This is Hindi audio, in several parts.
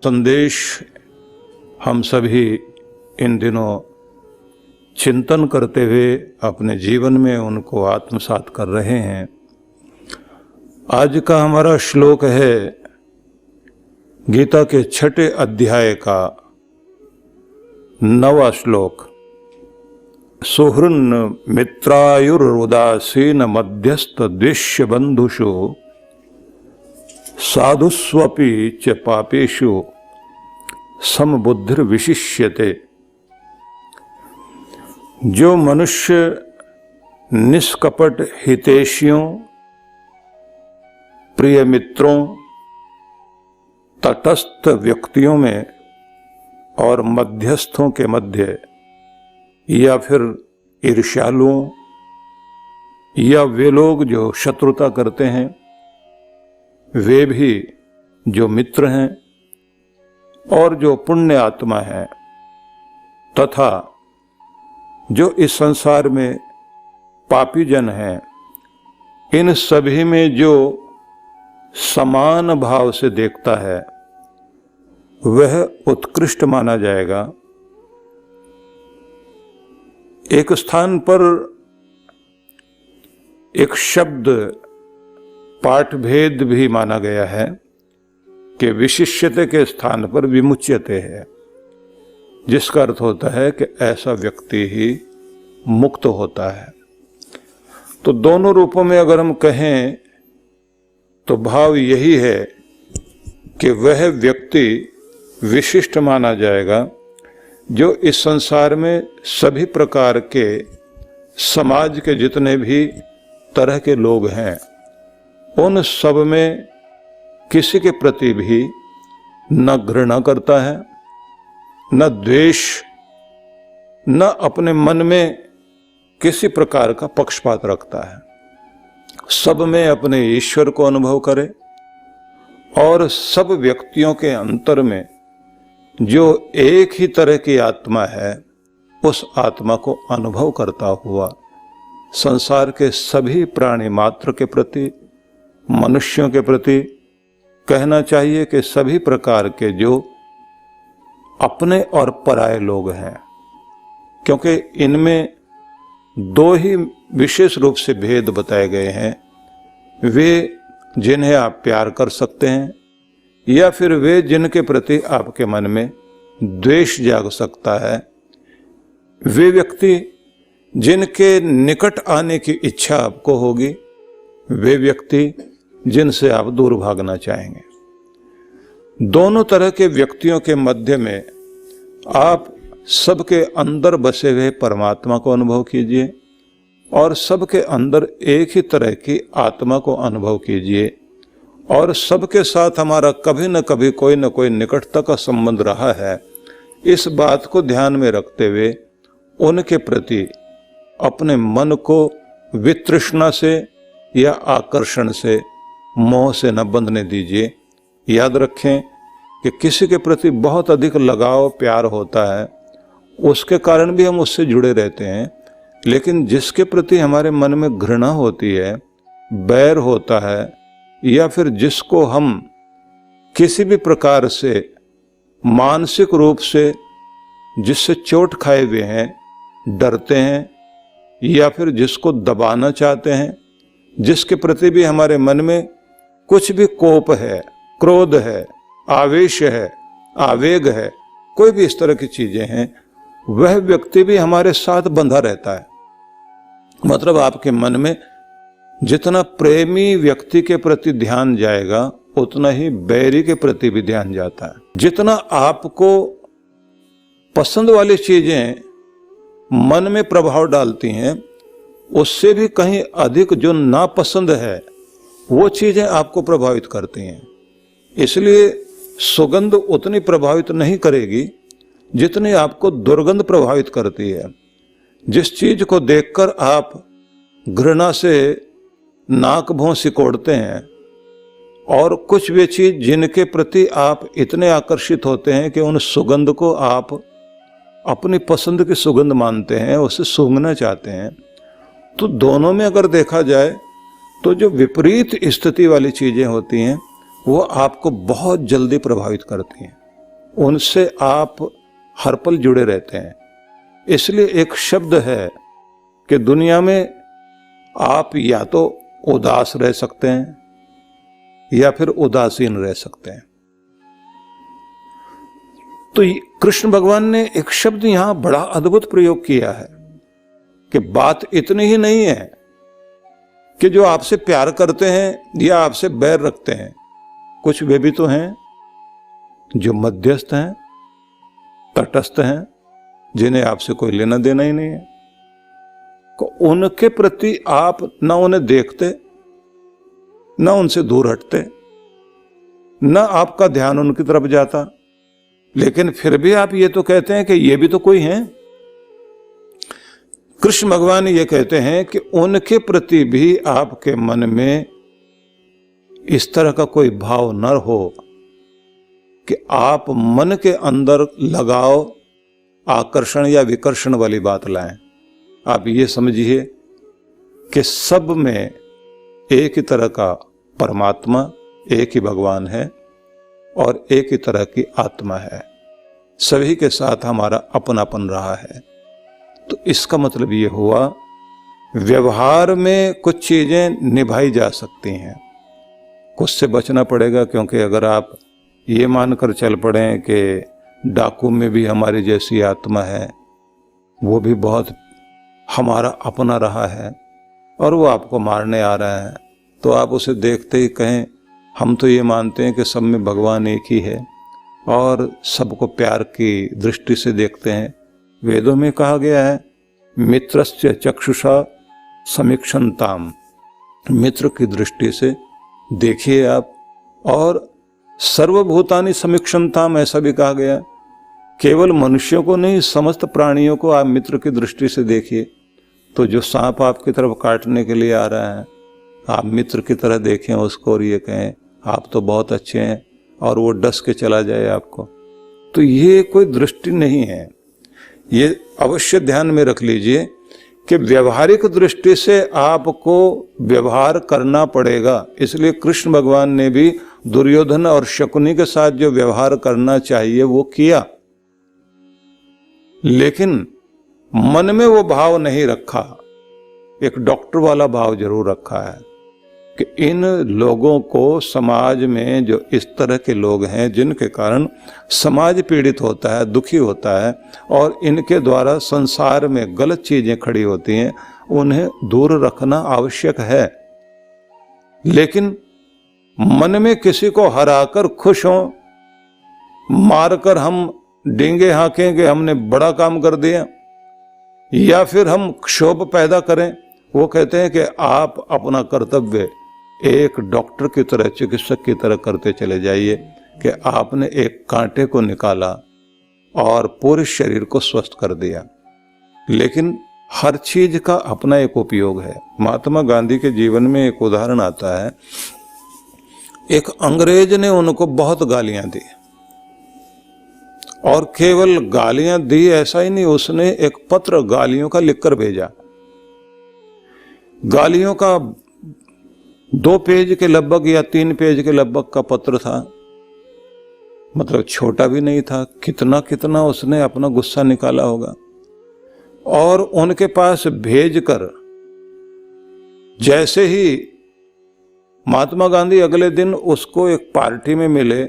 संदेश हम सभी इन दिनों चिंतन करते हुए अपने जीवन में उनको आत्मसात कर रहे हैं। आज का हमारा श्लोक है गीता के 6 अध्याय का 9वां श्लोक। सुहृन् मित्रायुरुदासीन मध्यस्थ द्वेष्य बंधुषु साधुस्वपि च पापेषु समबुद्धिर्विशिष्यते। जो मनुष्य निष्कपट हितैषियों, प्रिय मित्रों, तटस्थ व्यक्तियों में और मध्यस्थों के मध्य या फिर ईर्ष्यालुओं या वे लोग जो शत्रुता करते हैं, वे भी जो मित्र हैं और जो पुण्य आत्मा है, तथा जो इस संसार में पापी जन हैं, इन सभी में जो समान भाव से देखता है वह उत्कृष्ट माना जाएगा। एक स्थान पर एक शब्द पाठभेद भी माना गया है कि विशिष्यते के स्थान पर विमुच्यते है, जिसका अर्थ होता है कि ऐसा व्यक्ति ही मुक्त होता है। तो दोनों रूपों में अगर हम कहें तो भाव यही है कि वह व्यक्ति विशिष्ट माना जाएगा जो इस संसार में सभी प्रकार के समाज के जितने भी तरह के लोग हैं, उन सब में किसी के प्रति भी न घृणा करता है, न द्वेष, न अपने मन में किसी प्रकार का पक्षपात रखता है। सब में अपने ईश्वर को अनुभव करे और सब व्यक्तियों के अंतर में जो एक ही तरह की आत्मा है, उस आत्मा को अनुभव करता हुआ संसार के सभी प्राणी मात्र के प्रति, मनुष्यों के प्रति, कहना चाहिए कि सभी प्रकार के जो अपने और पराये लोग हैं, क्योंकि इनमें दो ही विशेष रूप से भेद बताए गए हैं। वे जिन्हें आप प्यार कर सकते हैं या फिर वे जिनके प्रति आपके मन में द्वेष जाग सकता है। वे व्यक्ति जिनके निकट आने की इच्छा आपको होगी, वे व्यक्ति जिनसे आप दूर भागना चाहेंगे। दोनों तरह के व्यक्तियों के मध्य में आप सबके अंदर बसे हुए परमात्मा को अनुभव कीजिए और सबके अंदर एक ही तरह की आत्मा को अनुभव कीजिए। और सबके साथ हमारा कभी न कभी कोई न कोई निकटता का संबंध रहा है, इस बात को ध्यान में रखते हुए उनके प्रति अपने मन को वितृष्णा से या आकर्षण से, मोह से न बंधने दीजिए। याद रखें कि किसी के प्रति बहुत अधिक लगाव प्यार होता है, उसके कारण भी हम उससे जुड़े रहते हैं, लेकिन जिसके प्रति हमारे मन में घृणा होती है, बैर होता है, या फिर जिसको हम किसी भी प्रकार से मानसिक रूप से जिससे चोट खाए हुए हैं, डरते हैं, या फिर जिसको दबाना चाहते हैं, जिसके प्रति भी हमारे मन में कुछ भी कोप है, क्रोध है, आवेश है, आवेग है, कोई भी इस तरह की चीजें हैं, वह व्यक्ति भी हमारे साथ बंधा रहता है। मतलब आपके मन में जितना प्रेमी व्यक्ति के प्रति ध्यान जाएगा, उतना ही बैरी के प्रति भी ध्यान जाता है। जितना आपको पसंद वाली चीजें मन में प्रभाव डालती हैं, उससे भी कहीं अधिक जो नापसंद है, वो चीजें आपको प्रभावित करती हैं। इसलिए सुगंध उतनी प्रभावित नहीं करेगी जितनी आपको दुर्गंध प्रभावित करती है। जिस चीज को देखकर आप घृणा से नाक भौं सिकोड़ते हैं, और कुछ वे चीज जिनके प्रति आप इतने आकर्षित होते हैं कि उन सुगंध को आप अपनी पसंद की सुगंध मानते हैं, उसे सूंघना चाहते हैं, तो दोनों में अगर देखा जाए तो जो विपरीत स्थिति वाली चीजें होती हैं वो आपको बहुत जल्दी प्रभावित करती हैं। उनसे आप हर पल जुड़े रहते हैं। इसलिए एक शब्द है कि दुनिया में आप या तो उदास रह सकते हैं या फिर उदासीन रह सकते हैं। तो कृष्ण भगवान ने एक शब्द यहां बड़ा अद्भुत प्रयोग किया है कि बात इतनी ही नहीं है कि जो आपसे प्यार करते हैं या आपसे बैर रखते हैं, कुछ वे भी तो हैं जो मध्यस्थ हैं, तटस्थ हैं, जिन्हें आपसे कोई लेना देना ही नहीं है। उनके प्रति आप ना उन्हें देखते, ना उनसे दूर हटते, ना आपका ध्यान उनकी तरफ जाता, लेकिन फिर भी आप ये तो कहते हैं कि ये भी तो कोई हैं। कृष्ण भगवान ये कहते हैं कि उनके प्रति भी आपके मन में इस तरह का कोई भाव न हो कि आप मन के अंदर लगाव, आकर्षण या विकर्षण वाली बात लाएं। आप ये समझिए कि सब में एक ही तरह का परमात्मा, एक ही भगवान है और एक ही तरह की आत्मा है। सभी के साथ हमारा अपनापन रहा है। तो इसका मतलब ये हुआ, व्यवहार में कुछ चीजें निभाई जा सकती हैं, कुछ से बचना पड़ेगा। क्योंकि अगर आप ये मानकर चल पड़े कि डाकू में भी हमारी जैसी आत्मा है, वो भी बहुत हमारा अपना रहा है और वो आपको मारने आ रहा है, तो आप उसे देखते ही कहें हम तो ये मानते हैं कि सब में भगवान एक ही है और सबको प्यार की दृष्टि से देखते हैं। वेदों में कहा गया है, मित्रस्य चक्षुषा समीक्षन्ताम, मित्र की दृष्टि से देखिए आप। और सर्वभूतानि समीक्षन्ताम, ऐसा भी कहा गया, केवल मनुष्यों को नहीं, समस्त प्राणियों को आप मित्र की दृष्टि से देखिए। तो जो सांप आपकी तरफ काटने के लिए आ रहा है, आप मित्र की तरह देखें उसको और ये कहें आप तो बहुत अच्छे हैं, और वो डस के चला जाए आपको। तो ये कोई दृष्टि नहीं है। ये अवश्य ध्यान में रख लीजिए कि व्यवहारिक दृष्टि से आपको व्यवहार करना पड़ेगा। इसलिए कृष्ण भगवान ने भी दुर्योधन और शकुनी के साथ जो व्यवहार करना चाहिए वो किया, लेकिन मन में वो भाव नहीं रखा। एक डॉक्टर वाला भाव जरूर रखा है कि इन लोगों को, समाज में जो इस तरह के लोग हैं जिनके कारण समाज पीड़ित होता है, दुखी होता है और इनके द्वारा संसार में गलत चीजें खड़ी होती हैं, उन्हें दूर रखना आवश्यक है। लेकिन मन में किसी को हराकर खुश हों, मारकर हम डींगे हाँकें कि हमने बड़ा काम कर दिया, या फिर हम क्षोभ पैदा करें, वो कहते हैं कि आप अपना कर्तव्य एक डॉक्टर की तरह, चिकित्सक की तरह करते चले जाइए कि आपने एक कांटे को निकाला और पूरे शरीर को स्वस्थ कर दिया। लेकिन हर चीज का अपना एक उपयोग है। महात्मा गांधी के जीवन में एक उदाहरण आता है, एक अंग्रेज ने उनको बहुत गालियां दी, और केवल गालियां दी ऐसा ही नहीं, उसने एक पत्र गालियों का लिखकर भेजा। गालियों का 2 पेज के लगभग या 3 पेज के लगभग का पत्र था, मतलब छोटा भी नहीं था। कितना कितना उसने अपना गुस्सा निकाला होगा, और उनके पास भेजकर जैसे ही महात्मा गांधी अगले दिन उसको एक पार्टी में मिले,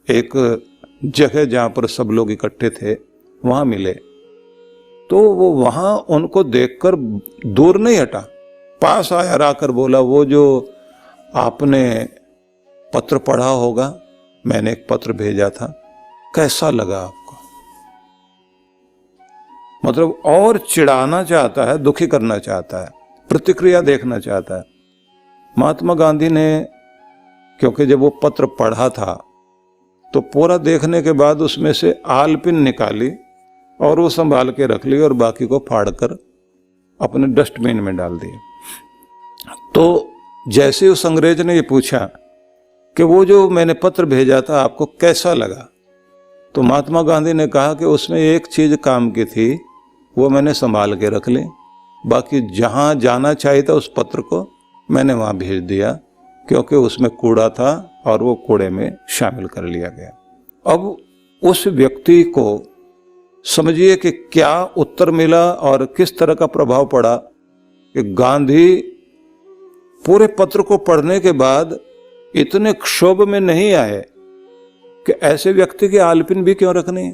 एक जगह जहां पर सब लोग इकट्ठे थे वहां मिले, तो वो वहां उनको देखकर दूर नहीं हटा, पास आया, आकर बोला, वो जो आपने पत्र पढ़ा होगा, मैंने एक पत्र भेजा था, कैसा लगा आपको? मतलब और चिढ़ाना चाहता है, दुखी करना चाहता है, प्रतिक्रिया देखना चाहता है। महात्मा गांधी ने, क्योंकि जब वो पत्र पढ़ा था तो पूरा देखने के बाद उसमें से आलपिन निकाली और वो संभाल के रख ली और बाकी को फाड़कर अपने डस्टबिन में डाल दिया। तो जैसे उस अंग्रेज ने ये पूछा कि वो जो मैंने पत्र भेजा था आपको कैसा लगा, तो महात्मा गांधी ने कहा कि उसमें एक चीज काम की थी, वो मैंने संभाल के रख ली, बाकी जहां जाना चाहिए था उस पत्र को मैंने वहां भेज दिया, क्योंकि उसमें कूड़ा था और वो कूड़े में शामिल कर लिया गया। अब उस व्यक्ति को समझिए कि क्या उत्तर मिला और किस तरह का प्रभाव पड़ा कि गांधी पूरे पत्र को पढ़ने के बाद इतने क्षोभ में नहीं आए कि ऐसे व्यक्ति की आलपिन भी क्यों रखनी।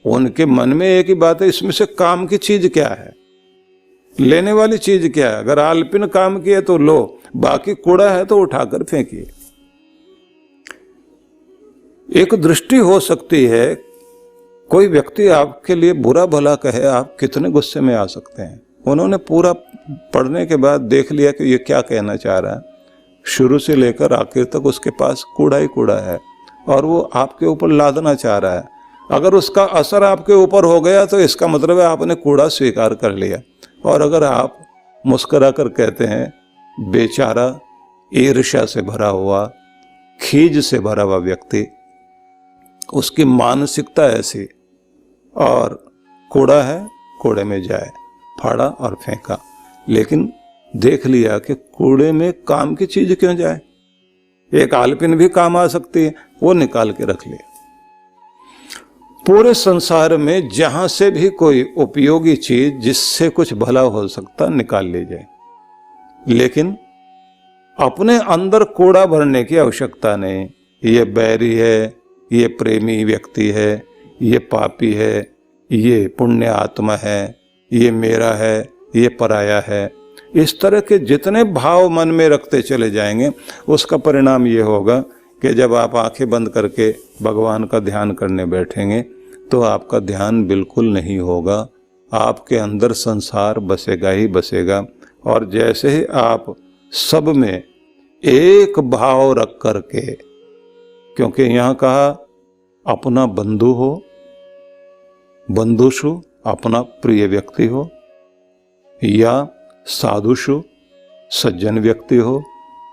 उनके मन में एक ही बात है, इसमें से काम की चीज क्या है, लेने वाली चीज क्या है। अगर आलपिन काम की है तो लो, बाकी कूड़ा है तो उठाकर फेंकिए। एक दृष्टि हो सकती है, कोई व्यक्ति आपके लिए बुरा भला कहे, आप कितने गुस्से में आ सकते हैं। उन्होंने पूरा पढ़ने के बाद देख लिया कि ये क्या कहना चाह रहा है, शुरू से लेकर आखिर तक उसके पास कूड़ा ही कूड़ा है और वो आपके ऊपर लादना चाह रहा है। अगर उसका असर आपके ऊपर हो गया तो इसका मतलब है आपने कूड़ा स्वीकार कर लिया। और अगर आप मुस्कुरा कर कहते हैं बेचारा, ईर्ष्या से भरा हुआ, खीज से भरा हुआ व्यक्ति, उसकी मानसिकता ऐसी, और कूड़ा है कूड़े में जाए, फाड़ा और फेंका। लेकिन देख लिया कि कूड़े में काम की चीज क्यों जाए, एक आलपिन भी काम आ सकती है, वो निकाल के रख लिया। पूरे संसार में जहां से भी कोई उपयोगी चीज जिससे कुछ भला हो सकता निकाल ली जाए, लेकिन अपने अंदर कूड़ा भरने की आवश्यकता नहीं। ये बैरी है, ये प्रेमी व्यक्ति है, ये पापी है, ये पुण्य आत्मा है, ये मेरा है, ये पराया है। इस तरह के जितने भाव मन में रखते चले जाएंगे, उसका परिणाम ये होगा कि जब आप आंखें बंद करके भगवान का ध्यान करने बैठेंगे तो आपका ध्यान बिल्कुल नहीं होगा, आपके अंदर संसार बसेगा ही बसेगा। और जैसे ही आप सब में एक भाव रख करके, क्योंकि यहाँ कहा अपना बंधु हो, बंधुषु अपना प्रिय व्यक्ति हो, या साधुषु सज्जन व्यक्ति हो,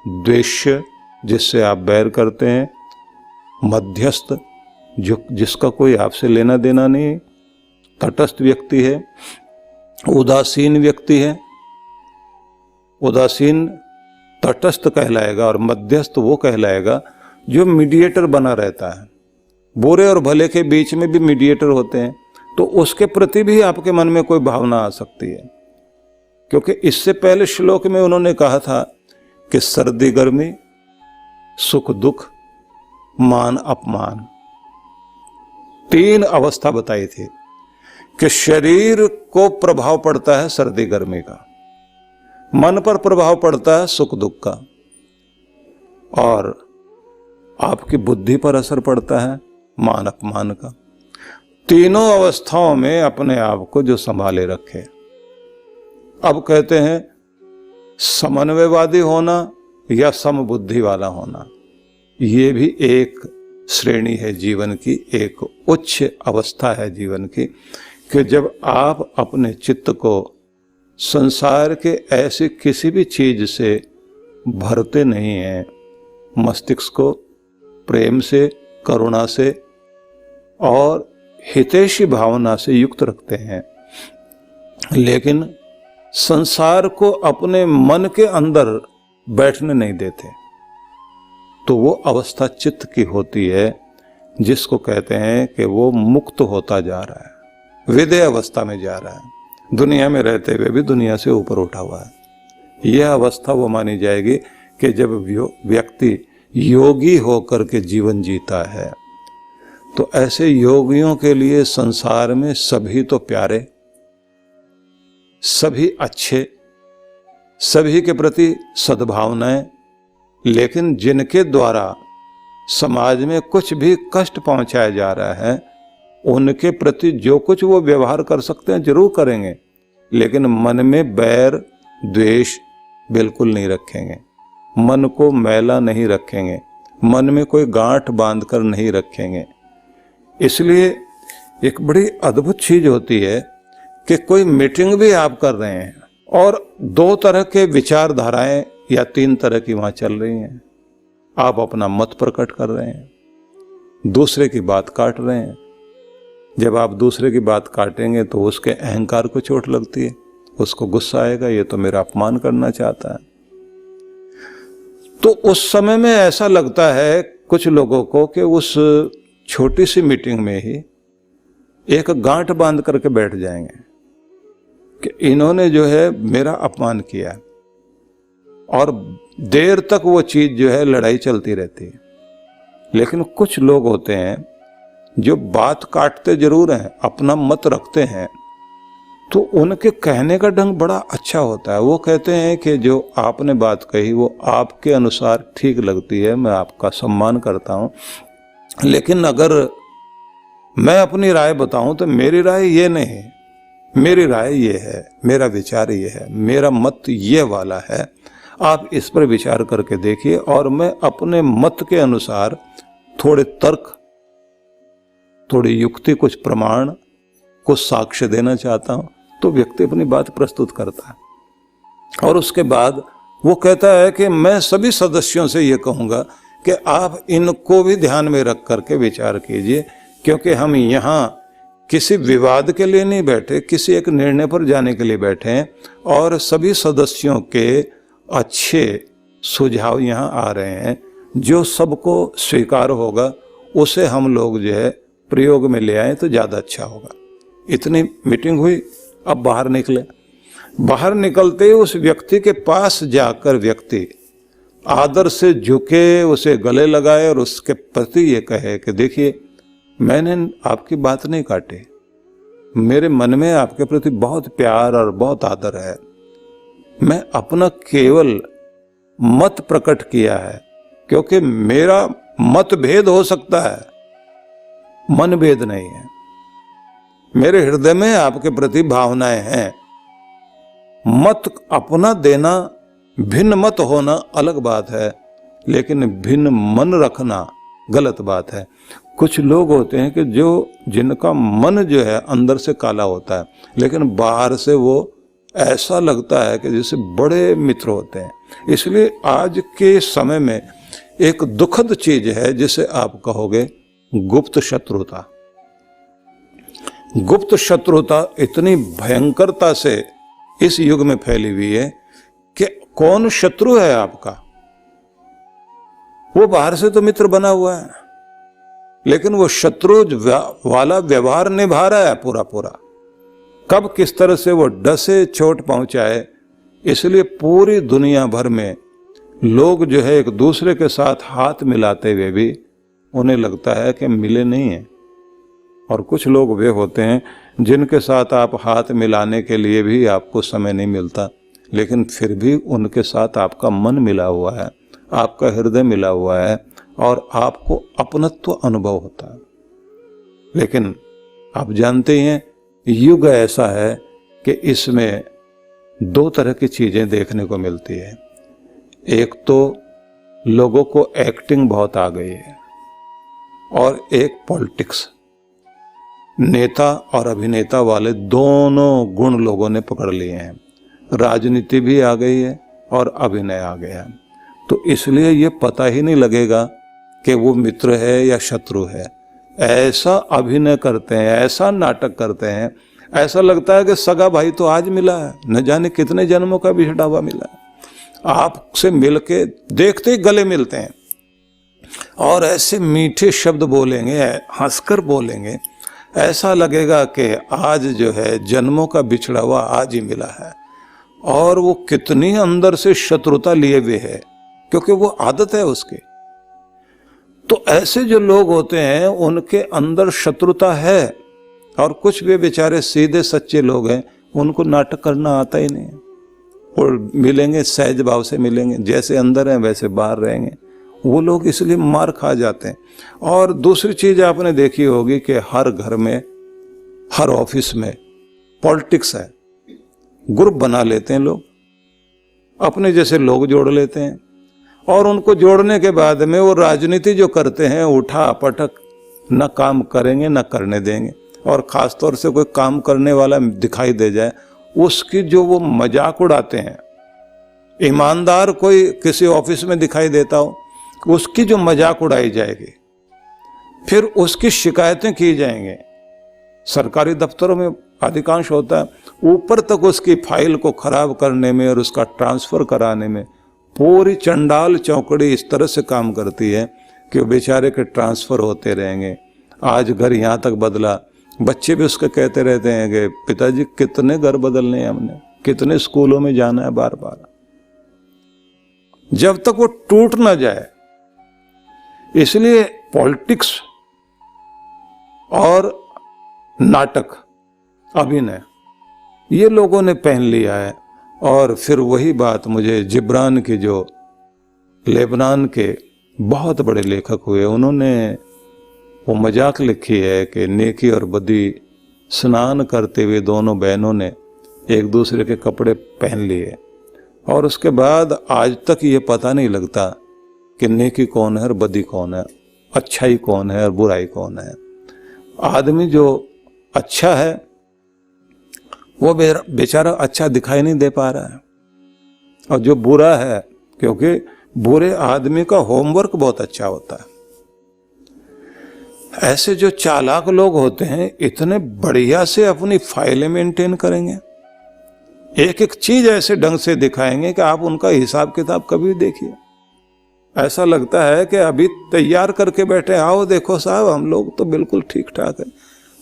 द्वेष्य जिससे आप बैर करते हैं, मध्यस्थ जो जिसका कोई आपसे लेना देना नहीं, तटस्थ व्यक्ति है, उदासीन व्यक्ति है। उदासीन तटस्थ कहलाएगा और मध्यस्थ वो कहलाएगा जो मीडिएटर बना रहता है। बुरे और भले के बीच में भी मीडिएटर होते हैं, तो उसके प्रति भी आपके मन में कोई भावना आ सकती है। क्योंकि इससे पहले श्लोक में उन्होंने कहा था कि सर्दी गर्मी, सुख दुख, मान अपमान, तीन अवस्था बताई थी कि शरीर को प्रभाव पड़ता है सर्दी गर्मी का, मन पर प्रभाव पड़ता है सुख दुख का, और आपकी बुद्धि पर असर पड़ता है मान अपमान का। तीनों अवस्थाओं में अपने आप को जो संभाले रखे। अब कहते हैं समन्वयवादी होना या समबुद्धि वाला होना, ये भी एक श्रेणी है जीवन की, एक उच्च अवस्था है जीवन की, कि जब आप अपने चित्त को संसार के ऐसी किसी भी चीज से भरते नहीं हैं, मस्तिष्क को प्रेम से, करुणा से और हितैषी भावना से युक्त रखते हैं, लेकिन संसार को अपने मन के अंदर बैठने नहीं देते, तो वो अवस्था चित्त की होती है, जिसको कहते हैं कि वो मुक्त होता जा रहा है, विदेह अवस्था में जा रहा है, दुनिया में रहते हुए भी दुनिया से ऊपर उठा हुआ है। यह अवस्था वो मानी जाएगी कि जब व्यक्ति योगी होकर के जीवन जीता है। तो ऐसे योगियों के लिए संसार में सभी तो प्यारे, सभी अच्छे, सभी के प्रति सद्भावनाएं, लेकिन जिनके द्वारा समाज में कुछ भी कष्ट पहुंचाया जा रहा है, उनके प्रति जो कुछ वो व्यवहार कर सकते हैं जरूर करेंगे, लेकिन मन में बैर द्वेष बिल्कुल नहीं रखेंगे, मन को मैला नहीं रखेंगे, मन में कोई गांठ बांधकर नहीं रखेंगे। इसलिए एक बड़ी अद्भुत चीज होती है कि कोई मीटिंग भी आप कर रहे हैं और दो तरह के विचारधाराएं या तीन तरह की वहां चल रही हैं, आप अपना मत प्रकट कर रहे हैं, दूसरे की बात काट रहे हैं। जब आप दूसरे की बात काटेंगे तो उसके अहंकार को चोट लगती है, उसको गुस्सा आएगा, ये तो मेरा अपमान करना चाहता है। तो उस समय में ऐसा लगता है कुछ लोगों को कि उस छोटी सी मीटिंग में ही एक गांठ बांध करके बैठ जाएंगे कि इन्होंने जो है मेरा अपमान किया, और देर तक वो चीज जो है लड़ाई चलती रहती है। लेकिन कुछ लोग होते हैं जो बात काटते जरूर हैं, अपना मत रखते हैं, तो उनके कहने का ढंग बड़ा अच्छा होता है। वो कहते हैं कि जो आपने बात कही वो आपके अनुसार ठीक लगती है, मैं आपका सम्मान करता हूं, लेकिन अगर मैं अपनी राय बताऊं तो मेरी राय ये नहीं, मेरी राय ये है, मेरा विचार ये है, मेरा मत ये वाला है, आप इस पर विचार करके देखिए, और मैं अपने मत के अनुसार थोड़े तर्क, थोड़ी युक्ति, कुछ प्रमाण, कुछ साक्ष्य देना चाहता हूं। तो व्यक्ति अपनी बात प्रस्तुत करता है और उसके बाद वो कहता है कि मैं सभी सदस्यों से ये कहूंगा कि आप इनको भी ध्यान में रख करके विचार कीजिए, क्योंकि हम यहाँ किसी विवाद के लिए नहीं बैठे, किसी एक निर्णय पर जाने के लिए बैठे हैं, और सभी सदस्यों के अच्छे सुझाव यहाँ आ रहे हैं, जो सबको स्वीकार होगा उसे हम लोग जो है प्रयोग में ले आए तो ज़्यादा अच्छा होगा। इतनी मीटिंग हुई, अब बाहर निकले। बाहर निकलते ही उस व्यक्ति के पास जाकर व्यक्ति आदर से झुके, उसे गले लगाए और उसके प्रति ये कहे कि देखिए, मैंने आपकी बात नहीं काटी, मेरे मन में आपके प्रति बहुत प्यार और बहुत आदर है, मैं अपना केवल मत प्रकट किया है, क्योंकि मेरा मतभेद हो सकता है, मनभेद नहीं है। मेरे हृदय में आपके प्रति भावनाएं हैं। मत अपना देना, भिन्न मत होना अलग बात है, लेकिन भिन्न मन रखना गलत बात है। कुछ लोग होते हैं कि जिनका मन जो है अंदर से काला होता है, लेकिन बाहर से वो ऐसा लगता है कि जैसे बड़े मित्र होते हैं। इसलिए आज के समय में एक दुखद चीज है जिसे आप कहोगे गुप्त शत्रुता। गुप्त शत्रुता इतनी भयंकरता से इस युग में फैली हुई है कि कौन शत्रु है आपका, वो बाहर से तो मित्र बना हुआ है, लेकिन वो शत्रु वाला व्यवहार निभा रहा है पूरा पूरा। कब किस तरह से वो डसे चोट पहुंचाए, इसलिए पूरी दुनिया भर में लोग जो है एक दूसरे के साथ हाथ मिलाते हुए भी उन्हें लगता है कि मिले नहीं हैं। और कुछ लोग वे होते हैं जिनके साथ आप हाथ मिलाने के लिए भी आपको समय नहीं मिलता, लेकिन फिर भी उनके साथ आपका मन मिला हुआ है, आपका हृदय मिला हुआ है, और आपको अपनत्व अनुभव होता है। लेकिन आप जानते हैं युग ऐसा है कि इसमें दो तरह की चीजें देखने को मिलती है। एक तो लोगों को एक्टिंग बहुत आ गई है, और एक पॉलिटिक्स, नेता और अभिनेता वाले दोनों गुण लोगों ने पकड़ लिए हैं। राजनीति भी आ गई है और अभिनय आ गया है। तो इसलिए ये पता ही नहीं लगेगा कि वो मित्र है या शत्रु है। ऐसा अभिनय करते हैं, ऐसा नाटक करते हैं, ऐसा लगता है कि सगा भाई तो आज मिला है, न जाने कितने जन्मों का बिछड़ा हुआ मिला है। आपसे मिलके देखते ही गले मिलते हैं और ऐसे मीठे शब्द बोलेंगे, हंसकर बोलेंगे, ऐसा लगेगा कि आज जो है जन्मों का बिछड़ा हुआ आज ही मिला है। और वो कितनी अंदर से शत्रुता लिए हुए है, क्योंकि वो आदत है उसकी। तो ऐसे जो लोग होते हैं उनके अंदर शत्रुता है, और कुछ भी बेचारे सीधे सच्चे लोग हैं, उनको नाटक करना आता ही नहीं है। और मिलेंगे सहज भाव से मिलेंगे, जैसे अंदर हैं वैसे बाहर रहेंगे। वो लोग इसलिए मार खा जाते हैं। और दूसरी चीज आपने देखी होगी कि हर घर में, हर ऑफिस में पॉलिटिक्स है। ग्रुप बना लेते हैं लोग, अपने जैसे लोग जोड़ लेते हैं, और उनको जोड़ने के बाद में वो राजनीति जो करते हैं उठा पटक, न काम करेंगे न करने देंगे। और खास तौर से कोई काम करने वाला दिखाई दे जाए, उसकी जो वो मजाक उड़ाते हैं। ईमानदार कोई किसी ऑफिस में दिखाई देता हो, उसकी जो मजाक उड़ाई जाएगी, फिर उसकी शिकायतें की जाएंगी। सरकारी दफ्तरों में अधिकांश होता है, ऊपर तक उसकी फाइल को खराब करने में और उसका ट्रांसफर कराने में पूरी चंडाल चौकड़ी इस तरह से काम करती है कि वो बेचारे के ट्रांसफर होते रहेंगे, आज घर यहाँ तक बदला। बच्चे भी उसके कहते रहते हैं कि पिताजी कितने घर बदलने हैं हमने, कितने स्कूलों में जाना है बार बार। जब तक वो टूट ना जाए, इसलिए पॉलिटिक्स और नाटक, अभिनय, ये लोगों ने पहन लिया है। और फिर वही बात मुझे जिब्रान की, जो लेबनान के बहुत बड़े लेखक हुए, उन्होंने वो मजाक लिखी है कि नेकी और बदी स्नान करते हुए दोनों बहनों ने एक दूसरे के कपड़े पहन लिए, और उसके बाद आज तक ये पता नहीं लगता कि नेकी कौन है और बदी कौन है, अच्छाई कौन है और बुराई कौन है। आदमी जो अच्छा है वो बेचारा अच्छा दिखाई नहीं दे पा रहा है, और जो बुरा है, क्योंकि बुरे आदमी का होमवर्क बहुत अच्छा होता है। ऐसे जो चालाक लोग होते हैं इतने बढ़िया से अपनी फाइलें मेंटेन करेंगे, एक एक चीज ऐसे ढंग से दिखाएंगे कि आप उनका हिसाब किताब कभी देखिए, ऐसा लगता है कि अभी तैयार करके बैठे, आओ देखो साहब हम लोग तो बिल्कुल ठीक ठाक है।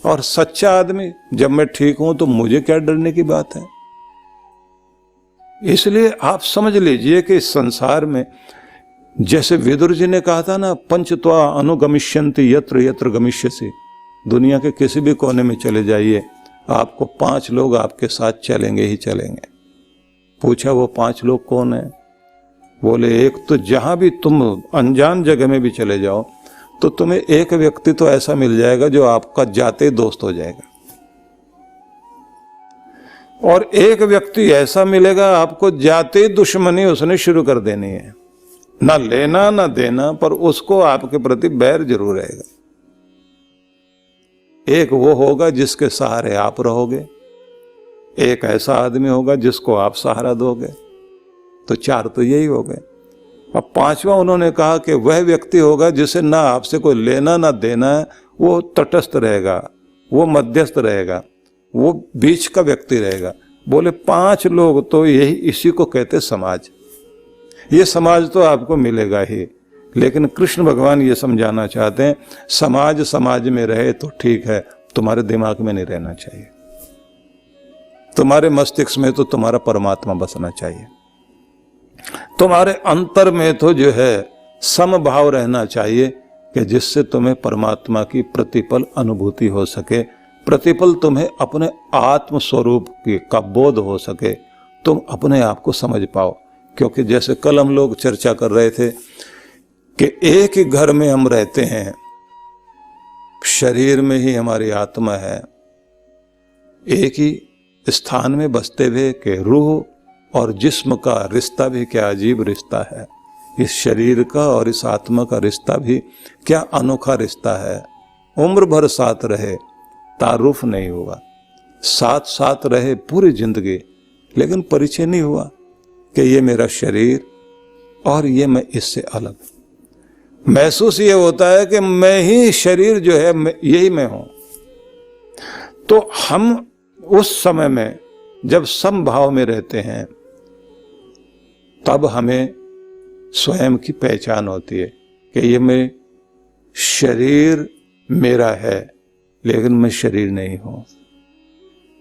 और सच्चा आदमी, जब मैं ठीक हूं तो मुझे क्या डरने की बात है। इसलिए आप समझ लीजिए कि इस संसार में, जैसे विदुर जी ने कहा था ना, पंचत्वा अनुगमिष्यन्ति यत्र यत्र गमिष्यसि, दुनिया के किसी भी कोने में चले जाइए, आपको 5 लोग आपके साथ चलेंगे ही चलेंगे। पूछा वो 5 लोग कौन है? बोले एक तो जहां भी तुम अनजान जगह में भी चले जाओ तो तुम्हें एक व्यक्ति तो ऐसा मिल जाएगा जो आपका जाते दोस्त हो जाएगा, और एक व्यक्ति ऐसा मिलेगा आपको जाते दुश्मनी उसने शुरू कर देनी है, ना लेना ना देना, पर उसको आपके प्रति बैर जरूर रहेगा। एक वो होगा जिसके सहारे आप रहोगे, एक ऐसा आदमी होगा जिसको आप सहारा दोगे, तो 4 तो यही हो गए। अब 5वां उन्होंने कहा कि वह व्यक्ति होगा जिसे ना आपसे कोई लेना ना देना है, वो तटस्थ रहेगा, वो मध्यस्थ रहेगा, वो बीच का व्यक्ति रहेगा। बोले 5 लोग तो यही, इसी को कहते समाज। ये समाज तो आपको मिलेगा ही, लेकिन कृष्ण भगवान ये समझाना चाहते हैं, समाज समाज में रहे तो ठीक है, तुम्हारे दिमाग में नहीं रहना चाहिए, तुम्हारे मस्तिष्क में तो तुम्हारा परमात्मा बसना चाहिए, तुम्हारे अंतर में तो जो है समभाव रहना चाहिए, कि जिससे तुम्हें परमात्मा की प्रतिपल अनुभूति हो सके, प्रतिपल तुम्हें अपने आत्म स्वरूप का बोध हो सके, तुम अपने आप को समझ पाओ। क्योंकि जैसे कल हम लोग चर्चा कर रहे थे कि एक ही घर में हम रहते हैं, शरीर में ही हमारी आत्मा है, एक ही स्थान में बसते हुए कि रूह और जिस्म का रिश्ता भी क्या अजीब रिश्ता है, इस शरीर का और इस आत्मा का रिश्ता भी क्या अनोखा रिश्ता है। उम्र भर साथ रहे, तारुफ नहीं हुआ, साथ साथ रहे पूरी जिंदगी, लेकिन परिचय नहीं हुआ कि ये मेरा शरीर और ये मैं इससे अलग। महसूस ये होता है कि मैं ही शरीर जो है, यही मैं हूं। तो हम उस समय में जब समभाव में रहते हैं, तब हमें स्वयं की पहचान होती है कि ये मैं शरीर मेरा है, लेकिन मैं शरीर नहीं हूं।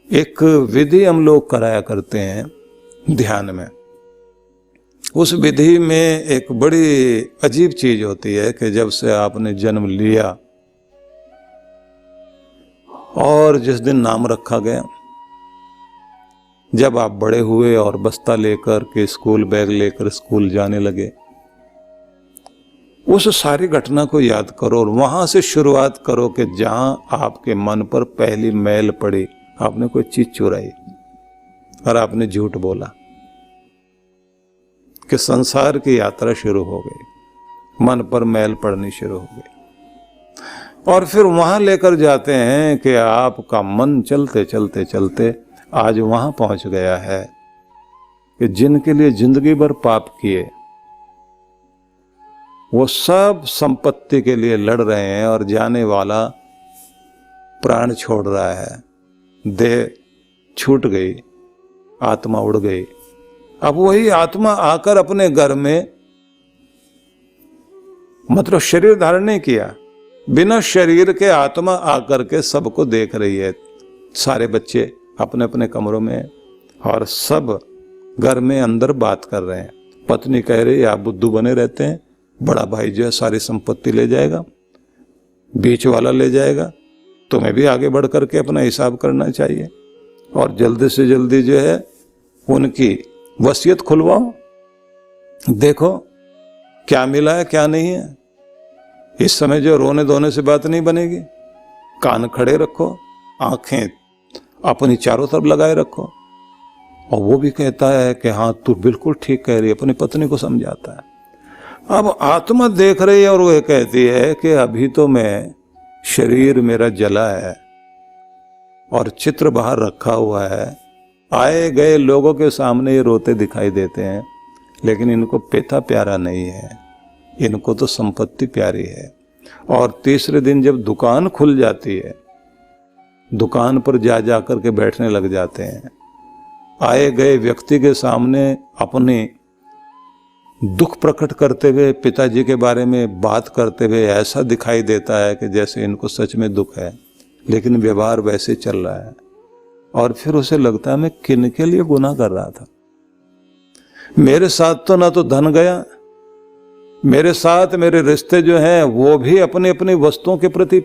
एक विधि हम लोग कराया करते हैं ध्यान में, उस विधि में एक बड़ी अजीब चीज होती है कि जब से आपने जन्म लिया और जिस दिन नाम रखा गया, जब आप बड़े हुए और बस्ता लेकर के स्कूल बैग लेकर स्कूल जाने लगे, उस सारी घटना को याद करो और वहां से शुरुआत करो कि जहां आपके मन पर पहली मैल पड़ी, आपने कोई चीज चुराई और आपने झूठ बोला, कि संसार की यात्रा शुरू हो गई, मन पर मैल पड़नी शुरू हो गई। और फिर वहां लेकर जाते हैं कि आपका मन चलते चलते चलते आज वहां पहुंच गया है कि जिनके लिए जिंदगी भर पाप किए, वो सब संपत्ति के लिए लड़ रहे हैं और जाने वाला प्राण छोड़ रहा है, देह छूट गई, आत्मा उड़ गई। अब वही आत्मा आकर अपने घर में, मतलब शरीर धारण नहीं किया, बिना शरीर के आत्मा आकर के सबको देख रही है। सारे बच्चे अपने अपने कमरों में और सब घर में अंदर बात कर रहे हैं। पत्नी कह रही है आप बुद्धू बने रहते हैं, बड़ा भाई जो है सारी संपत्ति ले जाएगा, बीच वाला ले जाएगा, तुम्हें भी आगे बढ़ करके अपना हिसाब करना चाहिए और जल्दी से जल्दी जो है उनकी वसीयत खुलवाओ, देखो क्या मिला है क्या नहीं है। इस समय जो रोने धोने से बात नहीं बनेगी। कान खड़े रखो, आंखें अपनी चारों तरफ लगाए रखो। और वो भी कहता है कि हाँ तू बिल्कुल ठीक कह रही है, अपनी पत्नी को समझाता है। अब आत्मा देख रही है और वो कहती है कि अभी तो मैं, शरीर मेरा जला है और चित्र बाहर रखा हुआ है, आए गए लोगों के सामने ये रोते दिखाई देते हैं, लेकिन इनको पिता प्यारा नहीं है, इनको तो संपत्ति प्यारी है। और तीसरे दिन जब दुकान खुल जाती है, दुकान पर जा जा करके बैठने लग जाते हैं। आए गए व्यक्ति के सामने अपने दुख प्रकट करते हुए, पिताजी के बारे में बात करते हुए ऐसा दिखाई देता है कि जैसे इनको सच में दुख है, लेकिन व्यवहार वैसे चल रहा है। और फिर उसे लगता है मैं किन के लिए गुनाह कर रहा था। मेरे साथ तो ना तो धन गया, मेरे साथ मेरे रिश्ते जो हैं वो भी अपनी अपनी वस्तुओं के प्रति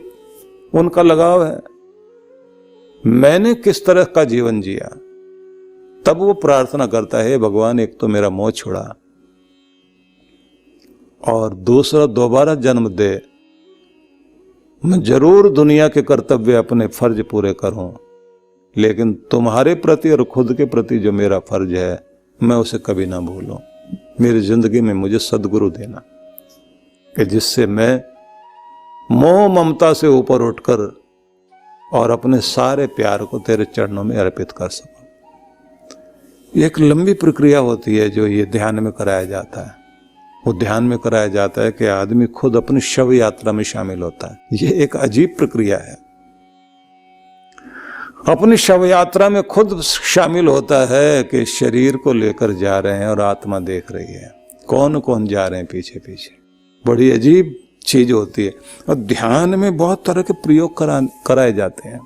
उनका लगाव है। मैंने किस तरह का जीवन जिया। तब वो प्रार्थना करता है भगवान एक तो मेरा मोह छुड़ा और दूसरा दोबारा जन्म दे, मैं जरूर दुनिया के कर्तव्य अपने फर्ज पूरे करूं, लेकिन तुम्हारे प्रति और खुद के प्रति जो मेरा फर्ज है मैं उसे कभी ना भूलूं। मेरी जिंदगी में मुझे सद्गुरु देना कि जिससे मैं मोह ममता से ऊपर उठकर और अपने सारे प्यार को तेरे चरणों में अर्पित कर सकूं। एक लंबी प्रक्रिया होती है जो ये ध्यान में कराया जाता है। वो ध्यान में कराया जाता है कि आदमी खुद अपनी शव यात्रा में शामिल होता है। ये एक अजीब प्रक्रिया है। अपनी शव यात्रा में खुद शामिल होता है कि शरीर को लेकर जा रहे हैं और आत्मा देख रही है, कौन कौन जा रहे हैं पीछे पीछे। बड़ी अजीब चीज होती है। और ध्यान में बहुत तरह के प्रयोग कराए जाते हैं।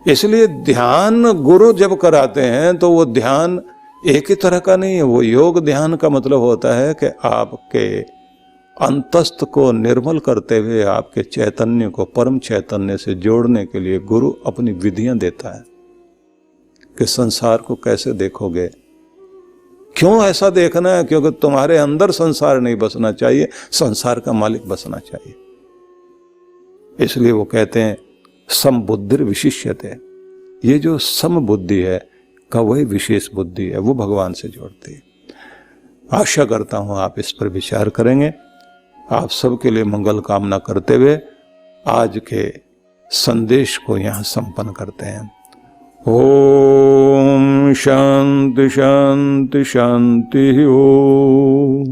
इसलिए ध्यान गुरु जब कराते हैं तो वो ध्यान एक ही तरह का नहीं है। वो योग ध्यान का मतलब होता है कि आपके अंतस्थ को निर्मल करते हुए आपके चैतन्य को परम चैतन्य से जोड़ने के लिए गुरु अपनी विधियां देता है कि संसार को कैसे देखोगे। क्यों ऐसा देखना है? क्योंकि तुम्हारे अंदर संसार नहीं बसना चाहिए, संसार का मालिक बसना चाहिए। इसलिए वो कहते हैं समबुद्धिर विशिष्यते। ये जो सम बुद्धि है का वही विशेष बुद्धि है, वो भगवान से जोड़ती है। आशा करता हूं आप इस पर विचार करेंगे। आप सबके लिए मंगल कामना करते हुए आज के संदेश को यहां संपन्न करते हैं। ओम शांति शांति शांति। ओम